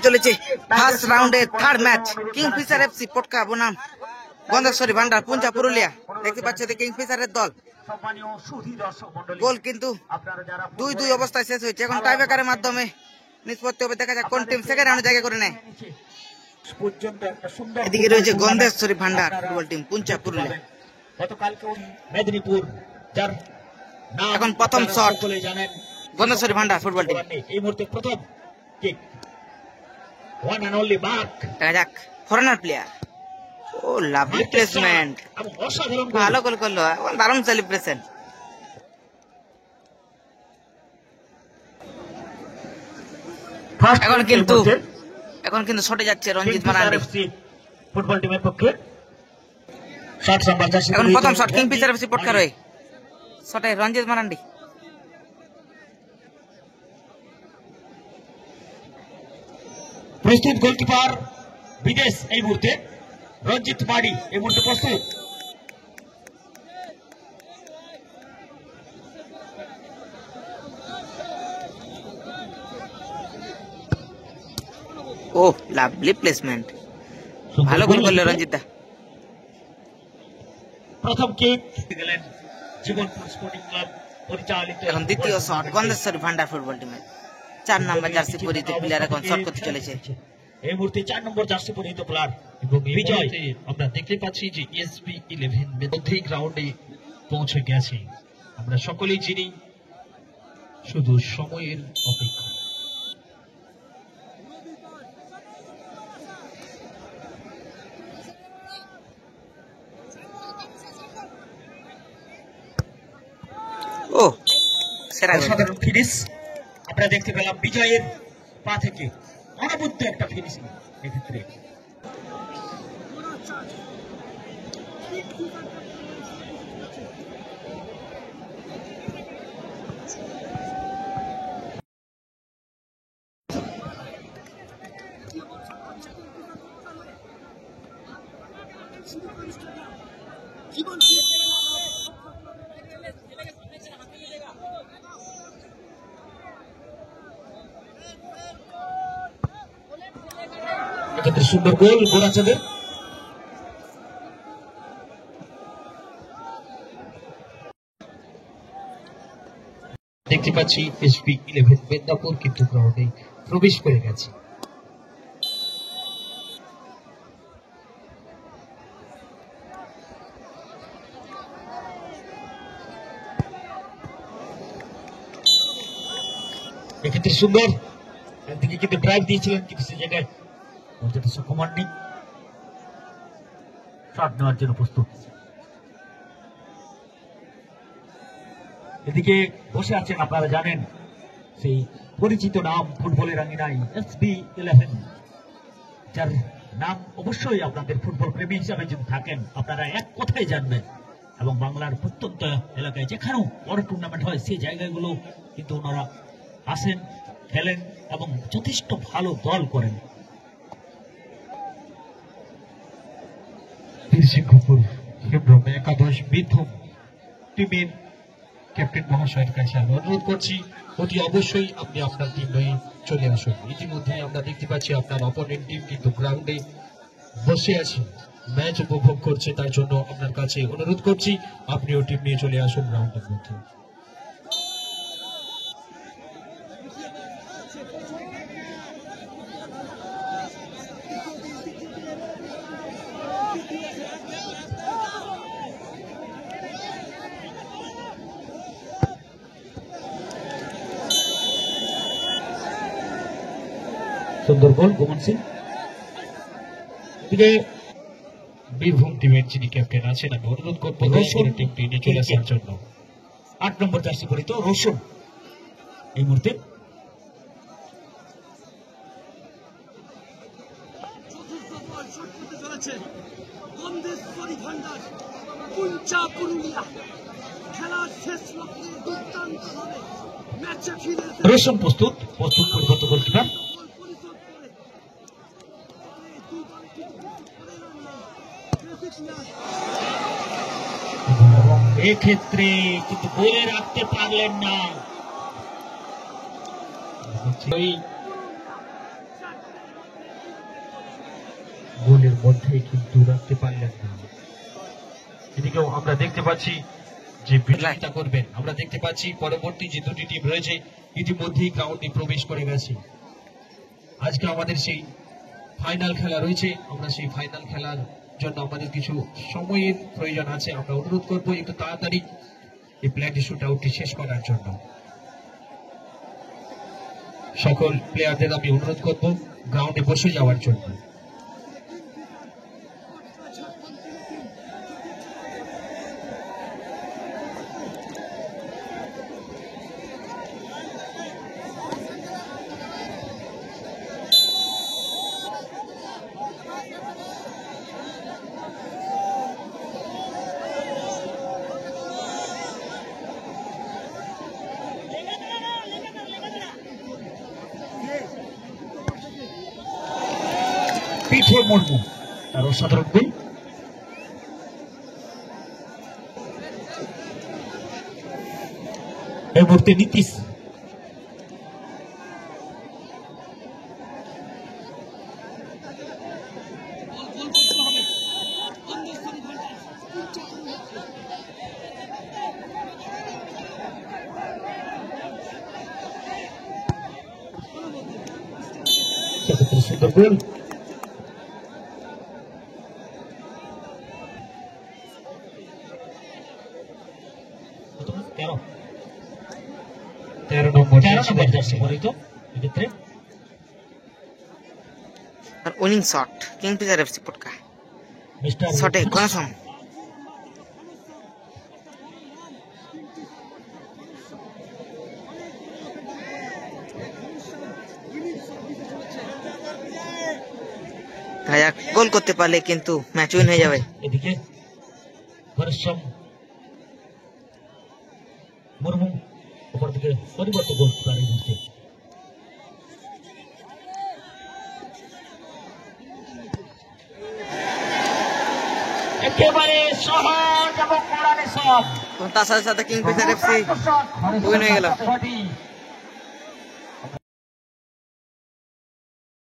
চলেছে ফার্স্ট রাউন্ডে third match Kingfisher FC পটকা বনাম গন্ধেশ্বরী ভান্ডার পুঞ্জা পুরুলিয়া। দেখতে পাচ্ছ কিংফিশারের দল গোল কিন্তু 2-2 অবস্থায় শেষ হয়েছে। এখন টাইব্রেকারের মাধ্যমে নিষ্পত্তি হবে, দেখা যাক কোন টিম সেকেন্ড রাউন্ডে জায়গা করে নেয়। এদিকে রয়েছে গন্ধেশ্বরী ভান্ডার ফুটবল টিম পুঞ্জা পুরুলিয়া। এখন প্রথম shot Gandheshwari Bhandar football team. এই মুহূর্তে প্রথম kick one and only Mark. দেখা যাক foreigner player. Oh lovely placement, ভালো গোল করলো, দারুণ সেলিব্রেশন। এখন কিন্তু শটে যাচ্ছে রঞ্জিত মারান্ডি ফুটবল টিমের পক্ষে। এখন প্রথম শট কিংফিশার এফসি পটকা রয়ে শটে রঞ্জিত মারান্ডি। প্রস্তুত গোলকিপার বিদেশ এই মুহূর্তে রঞ্জিত মাড়ি এই মুহূর্তে প্রস্তুত। ও লাভলি প্লেসমেন্ট, ভালো গোল করলো রঞ্জিত দা। প্রথম কিক গেলেন জীবনপুর স্পোর্টিং ক্লাব পরিচালিত। এখন দ্বিতীয় শট গন্ধেশ্বরী ভান্ডার ফুটবল টিমের 4 নম্বর জার্সি পরিহিত প্লেয়ার এখন শট করতে চলেছে। এই মুহূর্তে 4 নম্বর জার্সি পরিহিত প্লেয়ার এবং বিজয় আমরা দেখতে পাচ্ছি যে এসবি 11 মধ্যেই গ্রাউন্ডে পৌঁছে গেছে। আমরা সকলেই চিনি, শুধু সময়ের অপেক্ষা। ও সেরা সাধারণ ফিনিশ আমরা দেখতে পেলাম বিজয়ের পা থেকে, অনবদ্য একটা ফিনিশিং এক্ষেত্রে। এক্ষেত্রে সুন্দর গোল গোরাচাঁদের। দেখতে পাচ্ছি এসপি 11 মেদিনীপুর কিন্তু গ্রাউন্ডে প্রবেশ করে গেছে। এক্ষেত্রে সুন্দর একদিকে কিন্তু ড্রাইভ দিয়েছিলেন, কিন্তু সে জায়গায় সক্ষম হননি। শট নেওয়ার জন্য প্রস্তুত। এদিকে বসে আছেন আপনারা জানেন সেই পরিচিত নাম ফুটবলের আঙিনায় এসবি 11, যার নাম অবশ্যই আপনাদের ফুটবল প্রেমী হিসাবে যদি থাকেন আপনারা এক কথাই জানবেন। এবং বাংলার প্রত্যন্ত এলাকায় যেখানেও বড় টুর্নামেন্ট হয় সেই জায়গাগুলো কিন্তু ওনারা আসেন, খেলেন এবং যথেষ্ট ভালো দল করেন। একাদশ বীরভূম টিমের ক্যাপ্টেন মহাশয়ের কাছে আমি অনুরোধ করছি অতি অবশ্যই আপনি আপনার টিম নিয়ে চলে আসুন। ইতিমধ্যে আমরা দেখতে পাচ্ছি আপনার অপোনেন্ট টিম কিন্তু গ্রাউন্ডে বসে আছে, ম্যাচ উপভোগ করছে। তার জন্য আপনার কাছে অনুরোধ করছি আপনিও টিম নিয়ে চলে আসুন গ্রাউন্ডের মধ্যে। সুন্দর গোল গোমন সিং। এদিকে বীরভূম টিমের যিনি ক্যাপ্টেন আছেন আমি অনুরোধ করবো টিমটি নিয়ে চলে আসার জন্য। 8 নম্বর জার্সি পরিহিত রোশন এই মুহূর্তে। রোশন প্রস্তুত পরিবর্তন গোলকিপার। এক্ষেত্রে কিন্তু গোলে রাখতে পারলেন না। গোলের মধ্যে কিন্তু রাখতে পারলেন না। এদিকেও আমরা দেখতে পাচ্ছি যে বিরোধিতা করবেন। আমরা দেখতে পাচ্ছি পরবর্তী যে দুটি টিম রয়েছে ইতিমধ্যেই গ্রাউন্ডে প্রবেশ করে গেছে। আজকে আমাদের সেই ফাইনাল খেলা রয়েছে। আমরা সেই ফাইনাল খেলার জন্য আমাদের কিছু সময়ের প্রয়োজন আছে। আমরা অনুরোধ করব একটু তাড়াতাড়ি এই প্লেয়ারটি শুট আউটটি শেষ করার জন্য। সকল প্লেয়ারদের আমি অনুরোধ করব গ্রাউন্ডে বসে যাওয়ার জন্য। পিঠে মুর্মু তার অসাধারণ গোল। এই মুহূর্তে নীতিশ সুন্দর গোল। তেরো নম্বর জার্সি পরিহিত এক্ষেত্রে আর উইনিং শট কিংফিশার এফসি পটকা মিস্টার শটে কনফার্ম। ভাইয়া গোল করতে পারলে কিন্তু ম্যাচ উইন হয়ে যাবে। এদিকে ঘনশ্যাম মুর্মু উপর দিকে পরিবর্তন গোল করে দিচ্ছে। একেবারে সহজ এবং কোড়ানে শট। তার সাথে সাথে কিংফিশার এফসি উইন হয়ে গেল।